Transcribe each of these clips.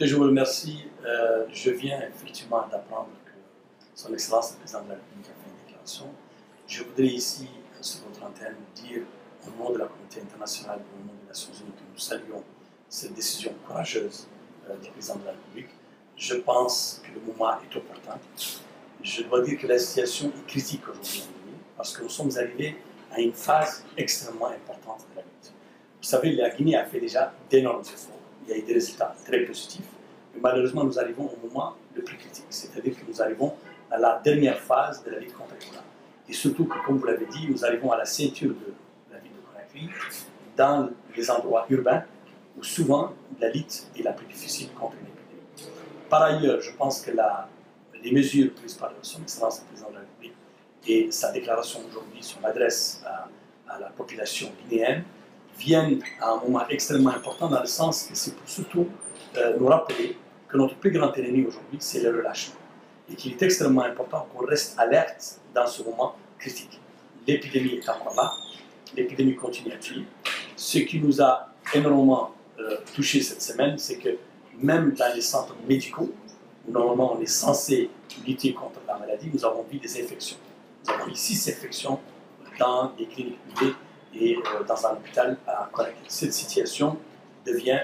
Je vous remercie. Je viens effectivement d'apprendre que Son Excellence le Président de la République a fait une déclaration. Je voudrais ici, sur votre antenne, dire au nom de la communauté internationale et au nom des Nations Unies que nous saluons cette décision courageuse du Président de la République. Je pense que le moment est opportun. Je dois dire que la situation est critique aujourd'hui parce que nous sommes arrivés à une phase extrêmement importante de la lutte. Vous savez, la Guinée a fait déjà d'énormes efforts. Il y a eu des résultats très positifs. Mais malheureusement, nous arrivons au moment le plus critique. C'est-à-dire que nous arrivons à la dernière phase de la lutte contre Ebola. Et surtout que, comme vous l'avez dit, nous arrivons à la ceinture de la ville de Conakry, dans les endroits urbains, où souvent la lutte est la plus difficile contre une épidémie. Par ailleurs, je pense que les mesures prises par Son Excellence le Président de la République et sa déclaration aujourd'hui, son adresse à la population guinéenne, viennent à un moment extrêmement important dans le sens que c'est pour surtout nous rappeler que notre plus grand ennemi aujourd'hui, c'est le relâchement. Et qu'il est extrêmement important qu'on reste alerte dans ce moment critique. L'épidémie est encore là, l'épidémie continue à tuer. Ce qui nous a énormément touché cette semaine, c'est que même dans les centres médicaux, où normalement on est censé lutter contre la maladie, nous avons vu des infections. Nous avons eu 6 infections dans les cliniques privées et dans un hôpital à Conakry. Cette situation devient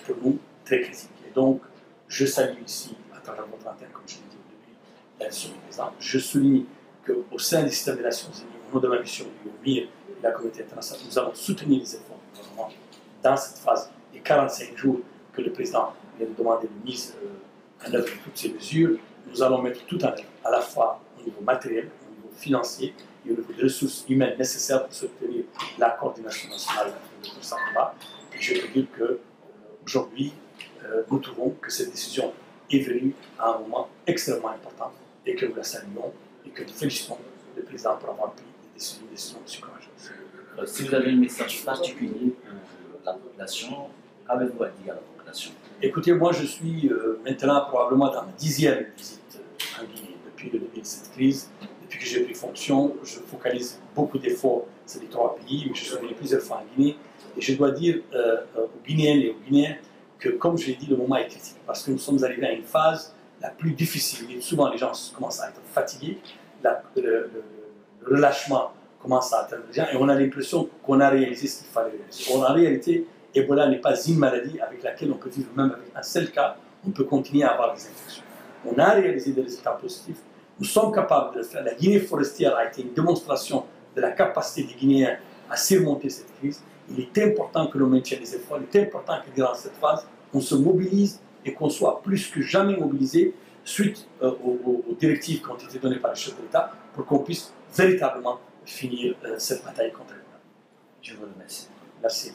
pour nous très critique. Et donc, je salue ici, à travers votre antenne, comme je l'ai dit au début, la décision du président. Je souligne qu'au sein du système des Nations Unies, au nom de ma mission d'unir la communauté internationale, nous allons soutenir les efforts du gouvernement dans cette phase des 45 jours que le président vient de demander de mise en œuvre de toutes ces mesures. Nous allons mettre tout en œuvre, à la fois au niveau matériel, au niveau financier et au niveau des ressources humaines nécessaires pour soutenir la coordination nationale de tout ça. Et je peux dire qu'aujourd'hui, nous trouvons que cette décision est venue à un moment extrêmement important et que nous la saluons et que nous félicitons le président pour avoir pris des décisions aussi courageuses. Si vous avez un message particulier pour la population, qu'avez-vous à dire à la population? Écoutez, moi je suis maintenant probablement dans ma 10e visite en Guinée depuis le début de cette crise. Depuis que j'ai pris fonction, je focalise beaucoup d'efforts sur les 3 pays, mais je suis venu plusieurs fois en Guinée. Et je dois dire aux Guinéennes et aux Guinéens que, comme je l'ai dit, le moment est critique. Parce que nous sommes arrivés à une phase la plus difficile. Et souvent, les gens commencent à être fatigués. Le relâchement commence à atteindre les gens. Et on a l'impression qu'on a réalisé ce qu'il fallait réaliser. En réalité, Ebola n'est pas une maladie avec laquelle on peut vivre. Même avec un seul cas, on peut continuer à avoir des infections. On a réalisé des résultats positifs. Nous sommes capables de le faire. La Guinée forestière a été une démonstration de la capacité des Guinéens à surmonter cette crise. Il est important que l'on maintienne les efforts. Il est important que durant cette phase, on se mobilise et qu'on soit plus que jamais mobilisé suite aux directives qui ont été données par les chefs de l'État pour qu'on puisse véritablement finir cette bataille contre l'État. Je vous remercie. Merci.